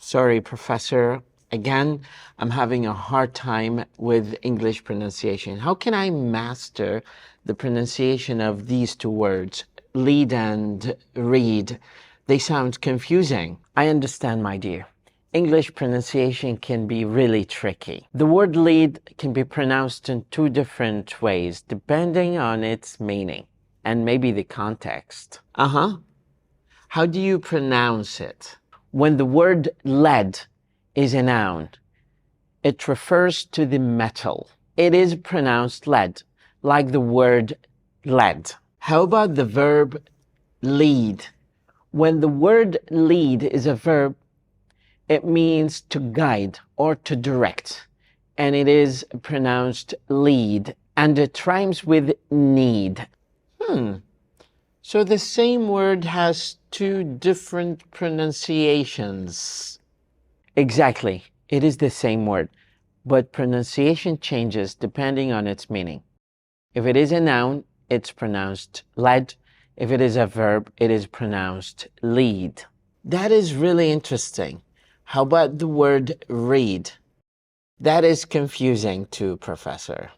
Sorry, Professor. Again, I'm having a hard time with English pronunciation. How can I master the pronunciation of these two words, lead and read? They sound confusing. I understand, my dear. English pronunciation can be really tricky. The word lead can be pronounced in two different ways, depending on its meaning and maybe the context. How do you pronounce it? When the word lead is a noun, it refers to the metal. It is pronounced lead, like the word lead. How about the verb lead? When the word lead is a verb, it means to guide or to direct, and it is pronounced lead, and it rhymes with need. So the same word has two different pronunciations. Exactly, it is the same word, but pronunciation changes depending on its meaning. If it is a noun, it's pronounced led. If it is a verb, it is pronounced lead. That is really interesting. How about the word read? That is confusing too, Professor.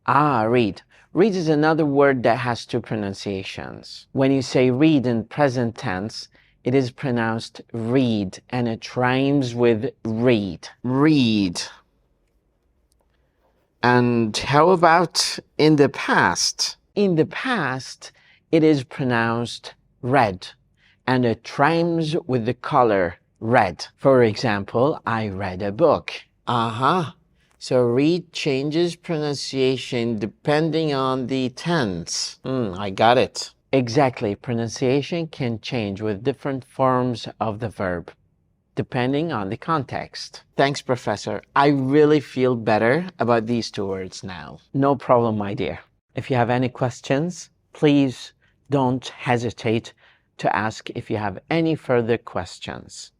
Read. Read is another word that has two pronunciations. When you say read in present tense, it is pronounced read, and it rhymes with read. Read. And how about in the past? In the past, it is pronounced read, and it rhymes with the color red. For example, I read a book. So read changes pronunciation depending on the tense. I got it. Exactly. Pronunciation can change with different forms of the verb, depending on the context. Thanks, Professor. I really feel better about these two words now. No problem, my dear. If you have any questions, please don't hesitate to ask if you have any further questions.